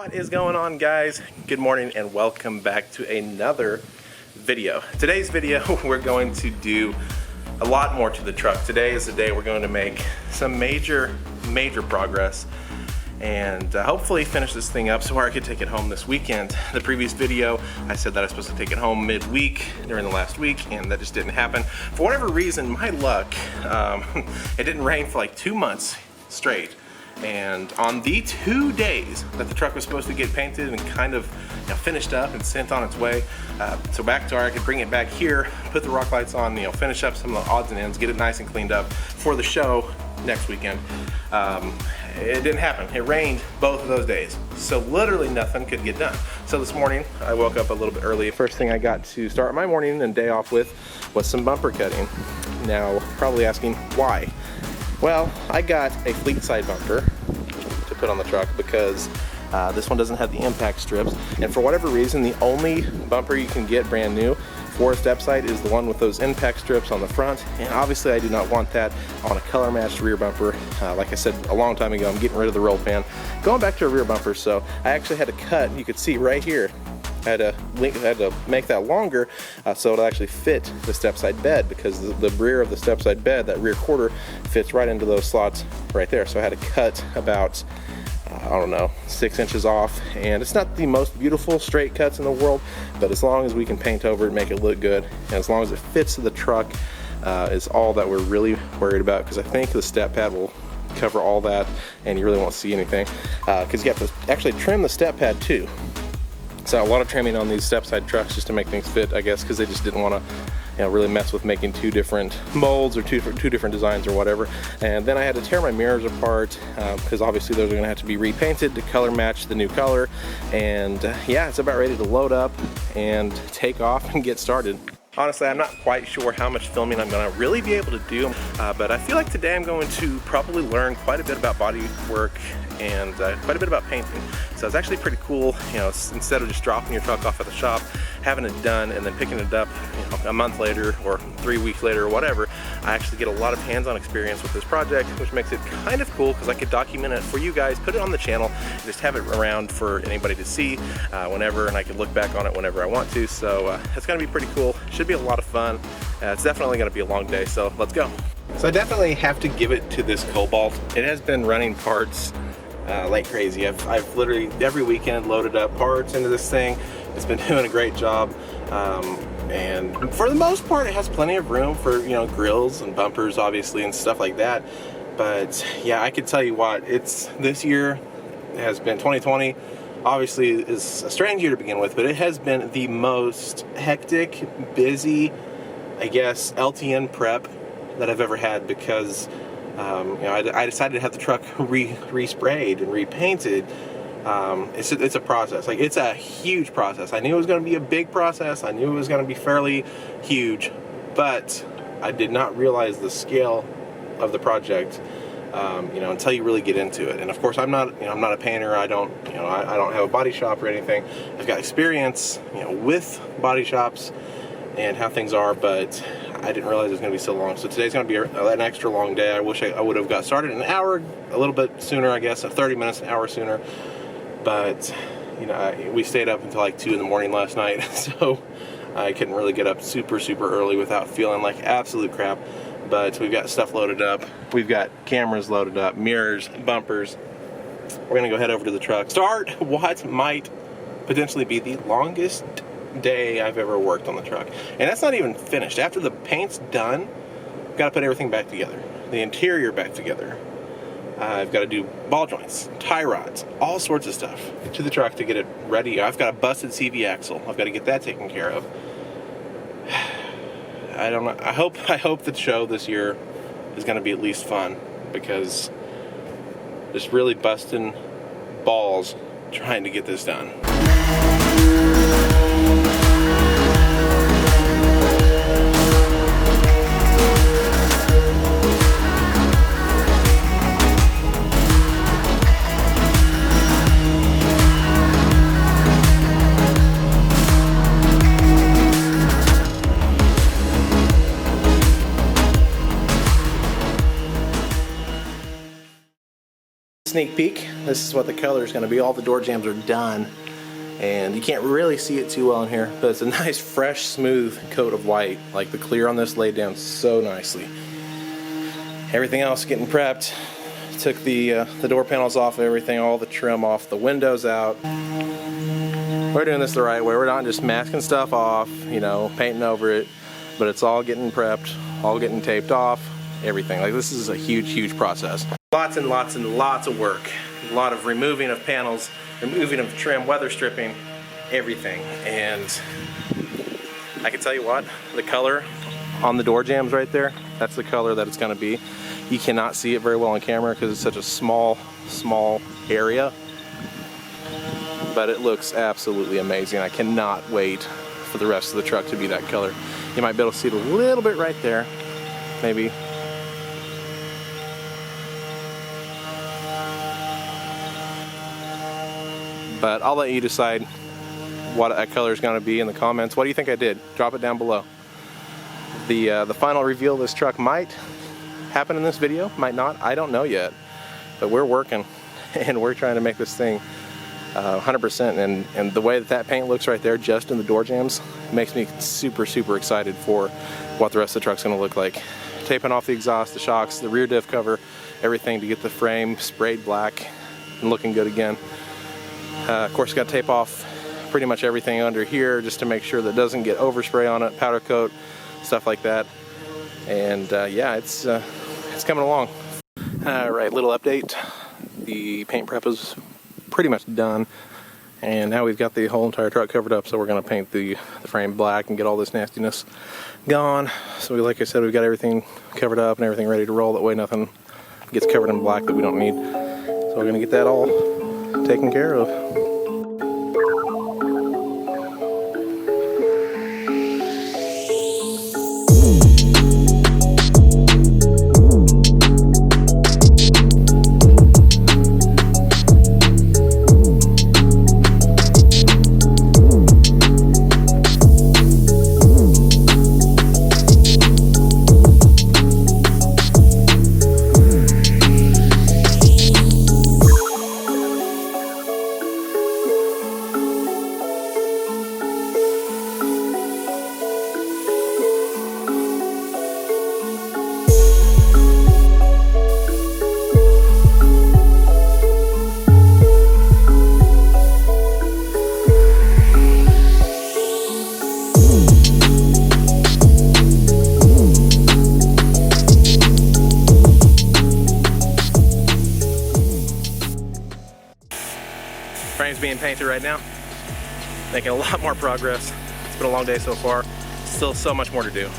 What is going on, guys? Good morning and welcome back to another video. Today's video we're going to do a lot more to the truck. Today is the day we're going to make some major progress and hopefully finish this thing up so I could take it home this weekend. The previous video I said that I was supposed to take it home midweek during the last week, and that just didn't happen. For whatever reason, my luck, it didn't rain for like 2 months straight. And on the 2 days that the truck was supposed to get painted and kind of finished up and sent on its way, so back to where I could bring it back here, put the rock lights on, finish up some of the odds and ends, get it nice and cleaned up for the show next weekend. It didn't happen. It rained both of those days, so literally nothing could get done. So this morning I woke up a little bit early. First thing I got to start my morning and day off with was some bumper cutting. Now, probably asking why. Well, I got a fleet side bumper to put on the truck because this one doesn't have the impact strips, and for whatever reason the only bumper you can get brand new for a step side is the one with those impact strips on the front, and obviously I do not want that on a color matched rear bumper. Like I said a long time ago, I'm getting rid of the roll pan, going back to a rear bumper, so I actually had to cut, you could see right here, I had to make that longer so it'll actually fit the step side bed, because the rear of the step side bed, that rear quarter, fits right into those slots right there. So I had to cut about, I don't know, 6 inches off, and it's not the most beautiful straight cuts in the world, but as long as we can paint over it and make it look good, and as long as it fits the truck, is all that we're really worried about, because I think the step pad will cover all that and you really won't see anything, because you have to actually trim the step pad too. So a lot of trimming on these step side trucks just to make things fit, I guess, because they just didn't want to really mess with making two different molds or two different designs or whatever. And then I had to tear my mirrors apart because obviously those are going to have to be repainted to color match the new color. And yeah, it's about ready to load up and take off and get started. Honestly, I'm not quite sure how much filming I'm going to really be able to do, but I feel like today I'm going to probably learn quite a bit about body work and quite a bit about painting. So it's actually pretty cool, instead of just dropping your truck off at the shop, having it done and then picking it up a month later or 3 weeks later or whatever, I actually get a lot of hands-on experience with this project, which makes it kind of cool because I could document it for you guys, put it on the channel, and just have it around for anybody to see whenever, and I can look back on it whenever I want to. So it's going to be pretty cool. Should be a lot of fun. It's definitely going to be a long day, so let's go. So I definitely have to give it to this Cobalt. It has been running parts like crazy. I've literally every weekend loaded up parts into this thing. It's been doing a great job, and for the most part it has plenty of room for grills and bumpers obviously and stuff like that. But yeah, I can tell you what, this year has been 2020 obviously is a strange year to begin with, but it has been the most hectic, busy, I guess, LTN prep that I've ever had, because I decided to have the truck resprayed and repainted. It's a process. Like, it's a huge process. I knew it was going to be a big process. I knew it was going to be fairly huge, but I did not realize the scale of the project until you really get into it. And of course, I'm not a painter. I don't have a body shop or anything. I've got experience with body shops and how things are, but I didn't realize it was going to be so long. So today's going to be an extra long day. I wish I would have got started an hour, a little bit sooner, I guess, 30 minutes, an hour sooner. But we stayed up until like 2 in the morning last night, so I couldn't really get up super early without feeling like absolute crap. But we've got stuff loaded up. We've got cameras loaded up, mirrors, bumpers. We're going to go head over to the truck. Start what might potentially be the longest day I've ever worked on the truck. And that's not even finished. After the paint's done, I've got to put everything back together. The interior back together. I've got to do ball joints, tie rods, all sorts of stuff to the truck to get it ready. I've got a busted CV axle. I've got to get that taken care of. I don't know. I hope the show this year is going to be at least fun, because just really busting balls trying to get this done. sneak peek. This is what the color is going to be. All the door jambs are done, and you can't really see it too well in here, but it's a nice, fresh, smooth coat of white. Like the clear on this laid down so nicely. Everything else getting prepped. Took the door panels off of everything, all the trim off, the windows out. We're doing this the right way. We're not just masking stuff off, you know, painting over it, but it's all getting prepped, all getting taped off, everything. Like, this is a huge, huge process. Lots and lots and lots of work. A lot of removing of panels, removing of trim, weather stripping, everything. And I can tell you what, the color on the door jambs right there, that's the color that it's gonna be. You cannot see it very well on camera because it's such a small area, but it looks absolutely amazing. I cannot wait for the rest of the truck to be that color. You might be able to see it a little bit right there, maybe. But I'll let you decide what that color is going to be in the comments. What do you think I did? Drop it down below. The final reveal of this truck might happen in this video, might not, I don't know yet, but we're working and we're trying to make this thing 100%, and the way that paint looks right there just in the door jambs makes me super excited for what the rest of the truck's going to look like. Taping off the exhaust, the shocks, the rear diff cover, everything to get the frame sprayed black and looking good again. Of course, got to tape off pretty much everything under here just to make sure that it doesn't get overspray on it, powder coat, stuff like that. And yeah, it's coming along. Alright, little update. The paint prep is pretty much done, and now we've got the whole entire truck covered up, so we're going to paint the frame black and get all this nastiness gone. So like I said, we've got everything covered up and everything ready to roll. That way nothing gets covered in black that we don't need. So we're going to get that all taken care of. Frame's being painted right now. Making a lot more progress. It's been a long day so far. Still so much more to do.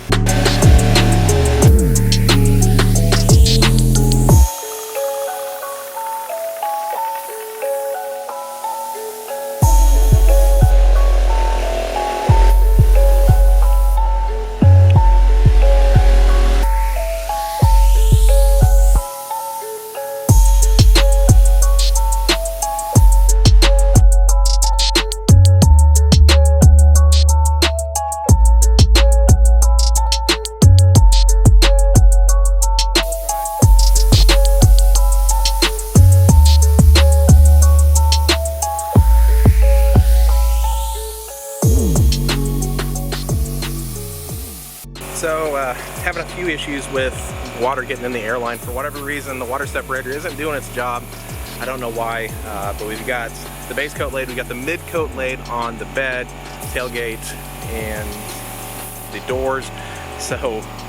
So having a few issues with water getting in the airline. For whatever reason, the water separator isn't doing its job. I don't know why, but we've got the base coat laid, we got the mid coat laid on the bed, tailgate, and the doors. So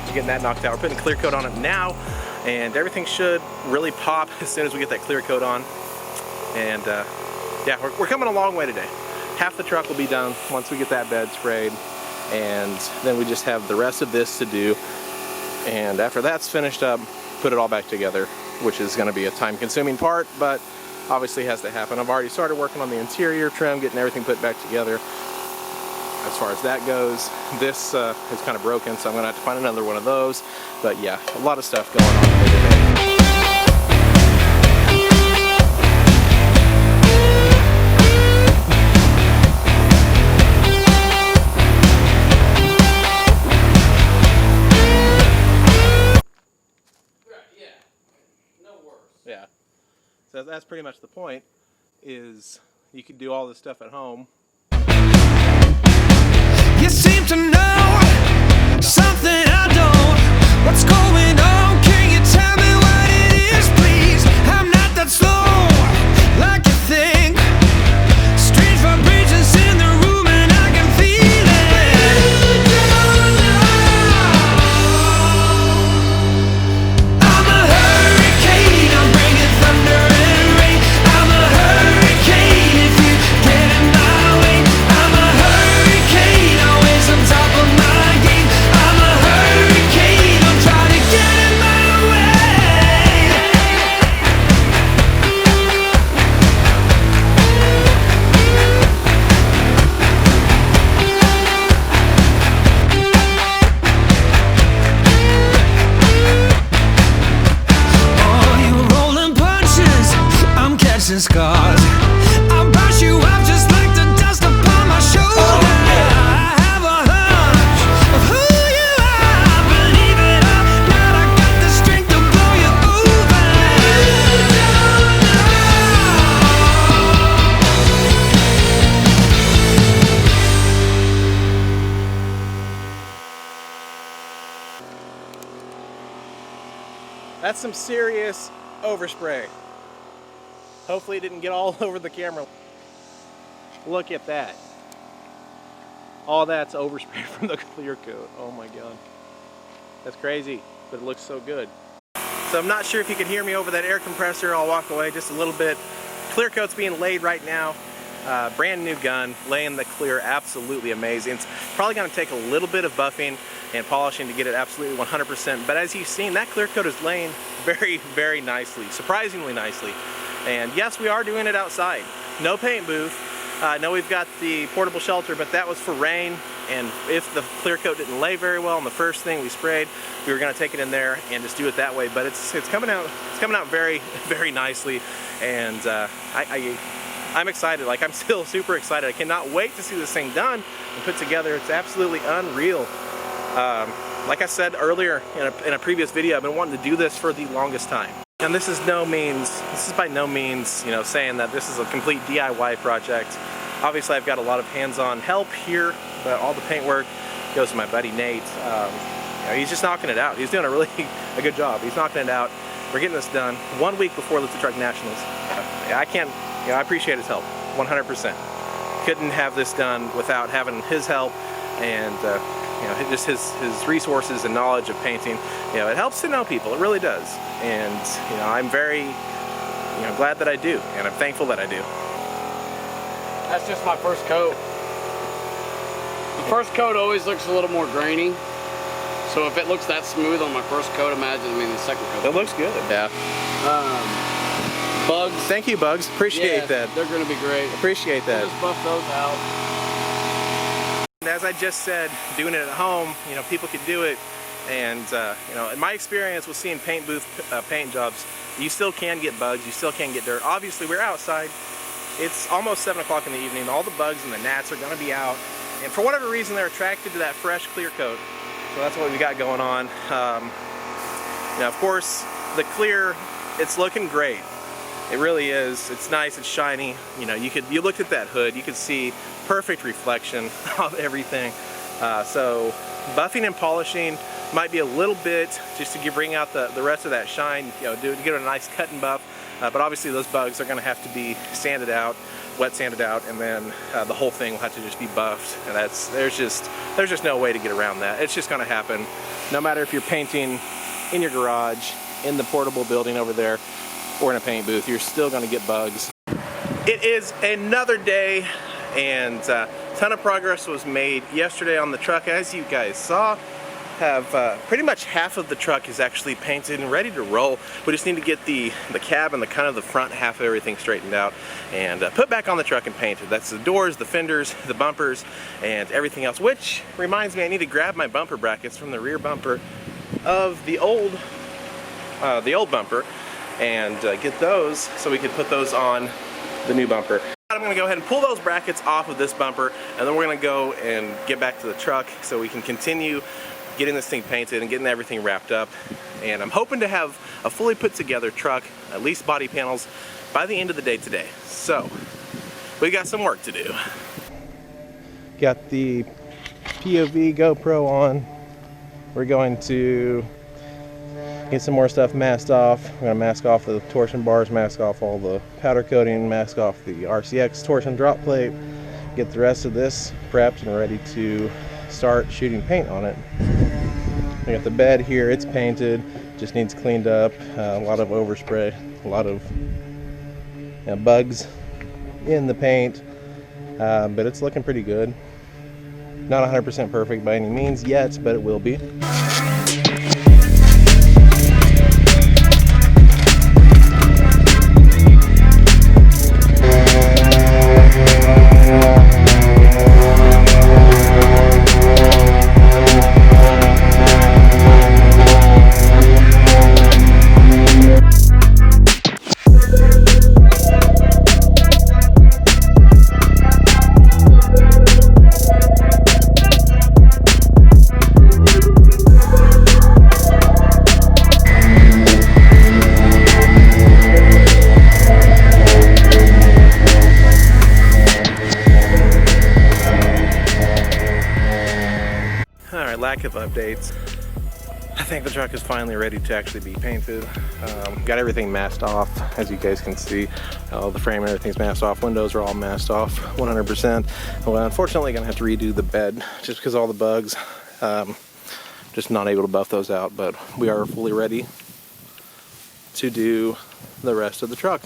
we're getting that knocked out. We're putting clear coat on it now, and everything should really pop as soon as we get that clear coat on. And yeah, we're coming a long way today. Half the truck will be done once we get that bed sprayed, and then we just have the rest of this to do. And after that's finished up, put it all back together, which is going to be a time-consuming part, but obviously has to happen. I've already started working on the interior trim, getting everything put back together. As far as that goes, this is kind of broken, so I'm going to have to find another one of those. But yeah, a lot of stuff going on today. Yeah. That's pretty much the point, is you can do all this stuff at home. You seem to know something I don't. What's going on? Can you tell me what it is, please? I'm not that slow like you think. Strange vibrations in the room and I can feel it. I'm a hurricane, I'm bringing thunder and rain. I'm a hurricane if you get in my way. I'm a hurricane, always on top of my game. I'm a hurricane, I'm trying to get in my way. Oh, you rolling punches, I'm catching scars. I'll brush you off just like the dust upon my shoulder. I have a hunch of who you are. Believe it or not, I got the strength to blow you over. That's some serious overspray. Hopefully it didn't get all over the camera. Look at that. All that's overspray from the clear coat. Oh my god. That's crazy, but it looks so good. So I'm not sure if you can hear me over that air compressor. I'll walk away just a little bit. Clear coat's being laid right now. Brand new gun, laying the clear absolutely amazing. It's probably going to take a little bit of buffing and polishing to get it absolutely 100%, but as you've seen, that clear coat is laying very, very nicely, surprisingly nicely. And yes, we are doing it outside. No paint booth. I know we've got the portable shelter, but that was for rain, and if the clear coat didn't lay very well on the first thing we sprayed, we were going to take it in there and just do it that way. But it's coming out very, very nicely, and I'm excited. Like, I'm still super excited. I cannot wait to see this thing done and put together. It's absolutely unreal. Like I said earlier in a previous video, I've been wanting to do this for the longest time. And this is by no means, you know, saying that this is a complete DIY project. Obviously, I've got a lot of hands-on help here, but all the paint work goes to my buddy Nate. You know, he's just knocking it out. He's doing a good job. He's knocking it out. We're getting this done 1 week before Lift the Truck Nationals. I appreciate his help, 100%. Couldn't have this done without having his help and you know, just his resources and knowledge of painting. You know, it helps to know people. It really does. And you know, I'm very, you know, glad that I do, and I'm thankful that I do. That's just my first coat. The first coat always looks a little more grainy. So if it looks that smooth on my first coat, imagine the second coat. It looks good. Yeah. Bugs. Thank you, Bugs. Appreciate that. They're going to be great. Appreciate that. Just buff those out. And as I just said, doing it at home, you know, people can do it. And you know, in my experience with seeing paint booth paint jobs, you still can get bugs. You still can get dirt. Obviously, we're outside. It's almost 7 o'clock in the evening. All the bugs and the gnats are going to be out. And for whatever reason, they're attracted to that fresh, clear coat. So that's what we got going on. Now, of course, the clear, it's looking great. It really is. It's nice. It's shiny. You know, you looked at that hood, you could see perfect reflection of everything. So buffing and polishing might be a little bit just to bring out the rest of that shine. You know, to get a nice cut and buff. But obviously, those bugs are going to have to be sanded out, wet sanded out, and then the whole thing will have to just be buffed. And there's just no way to get around that. It's just going to happen, no matter if you're painting in your garage, in the portable building over there, or in a paint booth. You're still going to get bugs. It is another day, and a ton of progress was made yesterday on the truck. As you guys saw, have pretty much half of the truck is actually painted and ready to roll. We just need to get the cab and the kind of the front half of everything straightened out and put back on the truck and painted. That's the doors, the fenders, the bumpers, and everything else. Which reminds me, I need to grab my bumper brackets from the rear bumper of the old bumper and get those so we can put those on the new bumper. I'm going to go ahead and pull those brackets off of this bumper, and then we're going to go and get back to the truck so we can continue getting this thing painted and getting everything wrapped up. and I'm hoping to have a fully put together truck, at least body panels, by the end of the day today. So we got some work to do. Got the POV GoPro on. We're going to get some more stuff masked off. We're going to mask off the torsion bars, mask off all the powder coating, mask off the RCX torsion drop plate, get the rest of this prepped and ready to start shooting paint on it. We got the bed here, it's painted, just needs cleaned up, a lot of overspray, a lot of bugs in the paint, but it's looking pretty good. Not 100% perfect by any means yet, but it will be. Lack of updates. I think the truck is finally ready to actually be painted. Got everything masked off, as you guys can see. The frame and everything's masked off. Windows are all masked off 100%. Well, unfortunately, gonna have to redo the bed just because all the bugs. Just not able to buff those out, but we are fully ready to do the rest of the truck.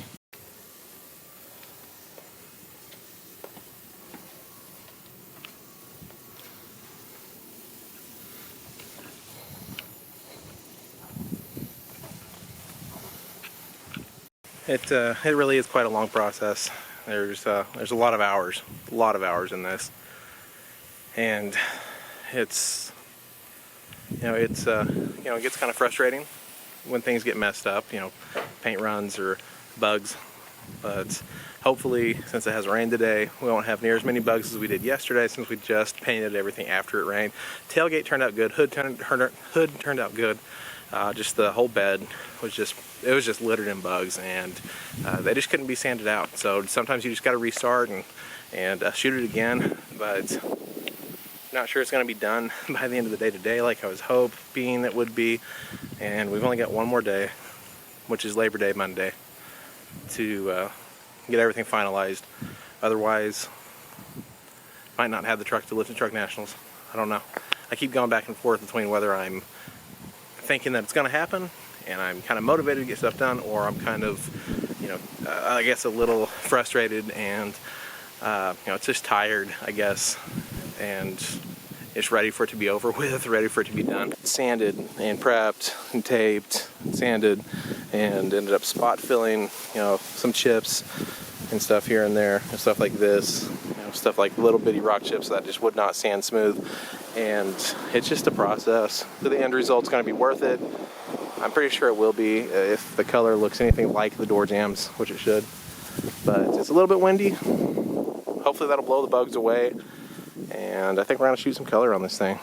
It really is quite a long process. There's a lot of hours in this, and it gets kind of frustrating when things get messed up, paint runs or bugs. But hopefully, since it has rained today, we won't have near as many bugs as we did yesterday, since we just painted everything after it rained. Tailgate turned out good. Hood turned out good. Just the whole bed was just littered in bugs, and they just couldn't be sanded out. So sometimes you just got to restart and shoot it again, but not sure it's going to be done by the end of the day today like I was hoping it would be. And we've only got one more day, which is Labor Day Monday, to get everything finalized. Otherwise, might not have the truck to Lift and Truck Nationals. I don't know. I keep going back and forth between whether I'm thinking that it's going to happen and I'm kind of motivated to get stuff done, or I'm kind of, I guess a little frustrated and, it's just tired, I guess, and it's ready for it to be over with, ready for it to be done. Sanded and prepped and taped and sanded, and ended up spot filling, some chips and stuff here and there, and stuff like this, stuff like little bitty rock chips that just would not sand smooth. And it's just a process. So the end result's going to be worth it. I'm pretty sure it will be if the color looks anything like the door jambs, which it should. But it's a little bit windy. Hopefully that'll blow the bugs away. And I think we're going to shoot some color on this thing.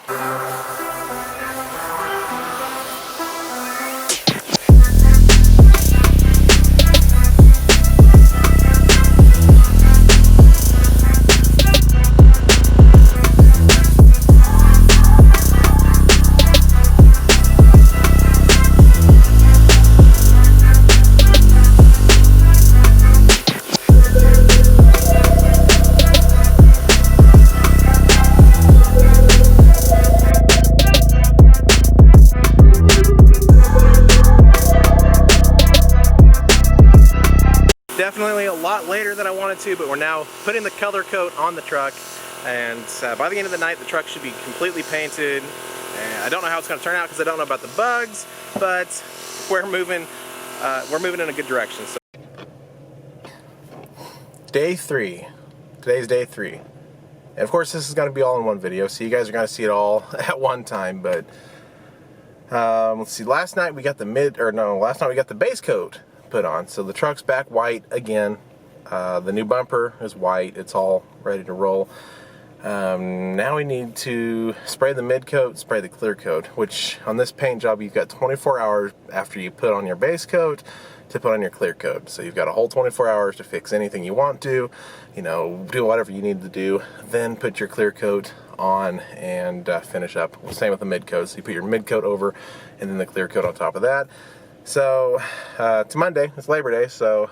Definitely a lot later than I wanted to, but we're now putting the color coat on the truck, and by the end of the night the truck should be completely painted. And I don't know how it's going to turn out because I don't know about the bugs, but we're moving in a good direction. So. Day 3. Today's day 3. And of course this is going to be all in one video, so you guys are going to see it all at one time, but let's see, last night we got the base coat put on. So the truck's back white again. The new bumper is white. It's all ready to roll. Now we need to spray the mid coat, spray the clear coat, which on this paint job you've got 24 hours after you put on your base coat to put on your clear coat. So you've got a whole 24 hours to fix anything you want to, you know, do whatever you need to do, then put your clear coat on and finish up. Same with the mid coat. So you put your mid coat over and then the clear coat on top of that. So it's Monday, it's Labor Day, so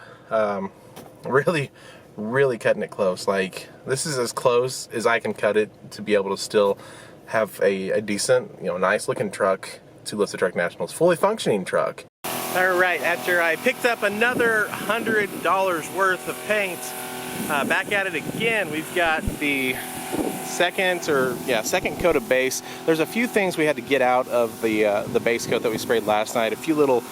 really cutting it close. Like, this is as close as I can cut it to be able to still have a decent, you know, nice looking truck to Lift the Truck Nationals, fully functioning truck. All right, after I picked up another $100 worth of paint, back at it again. We've got the second coat of base. There's a few things we had to get out of the base coat that we sprayed last night. A few little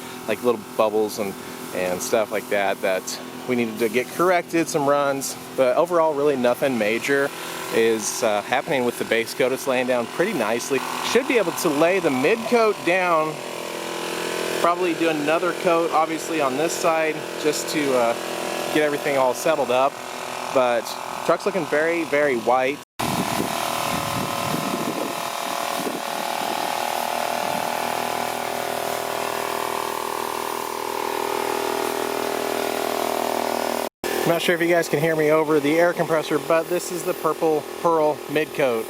bubbles and stuff like that we needed to get corrected, some runs, but overall really nothing major is happening with the base coat. It's laying down pretty nicely. Should be able to lay the mid coat down, probably do another coat obviously on this side just to get everything all settled up, but truck's looking very white. I'm not sure if you guys can hear me over the air compressor, but this is the purple pearl mid coat.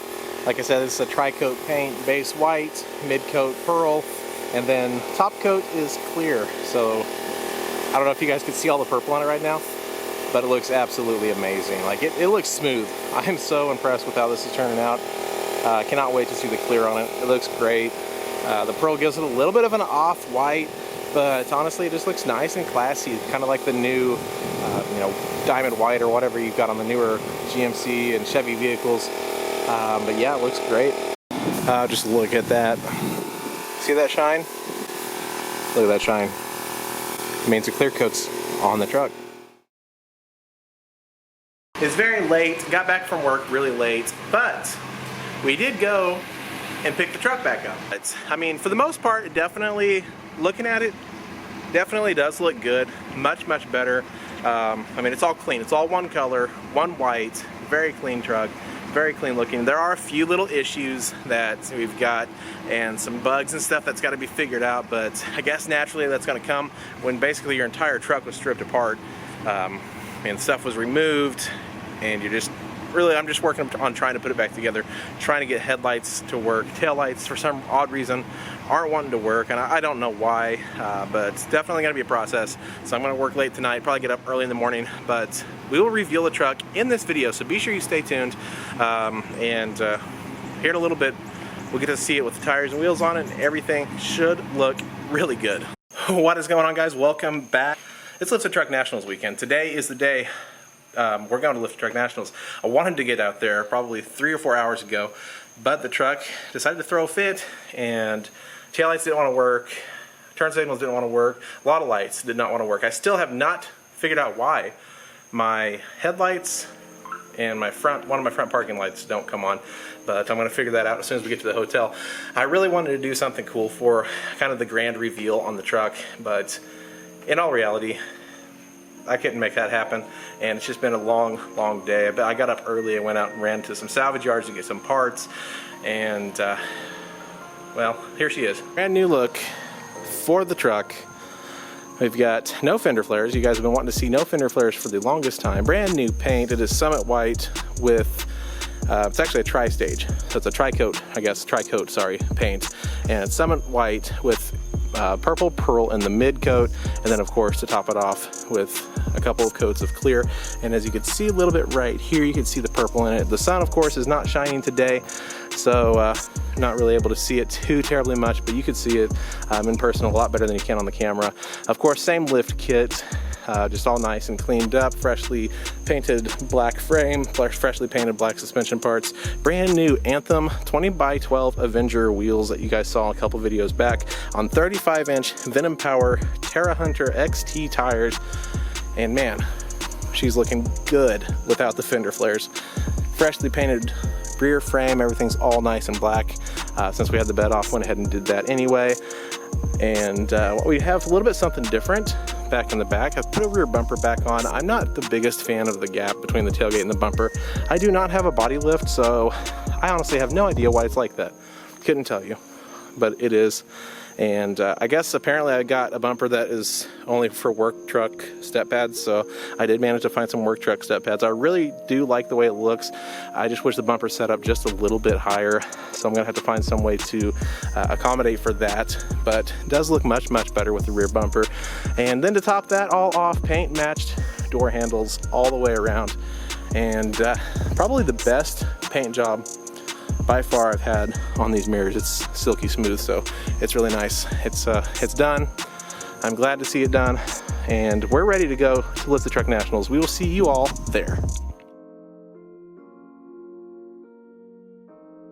Like I said, this is a tri-coat paint, base white, mid coat pearl, and then top coat is clear. So I don't know if you guys can see all the purple on it right now, but it looks absolutely amazing. Like it looks smooth. I'm so impressed with how this is turning out. I cannot wait to see the clear on it. It looks great. The pearl gives it a little bit of an off-white, but honestly it just looks nice and classy, kind of like the new you know, diamond white or whatever you've got on the newer GMC and Chevy vehicles. But yeah, it looks great. Just look at that. See that shine? Look at that shine. It means the clear coat's on the truck. It's very late, got back from work really late, but we did go and pick the truck back up. I mean, for the most part, it definitely, looking at it, definitely does look good. Much better. I mean, it's all clean. It's all one color, one white, very clean truck, very clean looking. There are a few little issues that we've got and some bugs and stuff that's got to be figured out, but I guess naturally that's going to come when basically your entire truck was stripped apart and stuff was removed, and you're just really, I'm just working on trying to put it back together, trying to get headlights to work. Taillights, for some odd reason, aren't wanting to work, and I don't know why, but it's definitely going to be a process. So I'm going to work late tonight, probably get up early in the morning, but we will reveal the truck in this video, so be sure you stay tuned. And here in a little bit, we'll get to see it with the tires and wheels on it, and everything should look really good. What is going on, guys? Welcome back. It's Lift the Truck Nationals weekend. Today is the day we're going to Lift the Truck Nationals. I wanted to get out there probably 3 or 4 hours ago, but the truck decided to throw a fit, and taillights didn't want to work, turn signals didn't want to work, a lot of lights did not want to work. I still have not figured out why my headlights and my one of my front parking lights don't come on, but I'm going to figure that out as soon as we get to the hotel. I really wanted to do something cool for kind of the grand reveal on the truck, but in all reality, I couldn't make that happen, and it's just been a long day. I got up early, I went out and ran to some salvage yards to get some parts, and well, here she is. Brand new look for the truck. We've got no fender flares. You guys have been wanting to see no fender flares for the longest time. Brand new paint. It is Summit White with, it's actually a tri-stage. So it's a tri-coat, I guess, tri-coat, sorry, paint. And it's Summit White with purple pearl in the mid coat, and then of course to top it off with a couple of coats of clear. And as you can see a little bit right here, you can see the purple in it. The sun of course is not shining today, so not really able to see it too terribly much, but you could see it in person a lot better than you can on the camera. Of course, same lift kit, just all nice and cleaned up, freshly painted black frame, freshly painted black suspension parts, brand new Anthem 20x12 Avenger wheels that you guys saw a couple videos back on 35-inch Venom Power Terra Hunter XT tires, and man, she's looking good without the fender flares. Freshly painted rear frame, everything's all nice and black. Since we had the bed off, went ahead and did that anyway. And we have a little bit something different back in the back. I've put a rear bumper back on. I'm not the biggest fan of the gap between the tailgate and the bumper. I do not have a body lift, so I honestly have no idea why it's like that. Couldn't tell you, but it is. And I guess apparently I got a bumper that is only for work truck step pads, so I did manage to find some work truck step pads. I really do like the way it looks. I just wish the bumper set up just a little bit higher, so I'm gonna have to find some way to accommodate for that, but it does look much, much better with the rear bumper. And then to top that all off, paint matched door handles all the way around, and probably the best paint job by far I've had on these mirrors. It's silky smooth, so it's really nice. It's done. I'm glad to see it done, and we're ready to go to Lift the Truck Nationals. We will see you all there.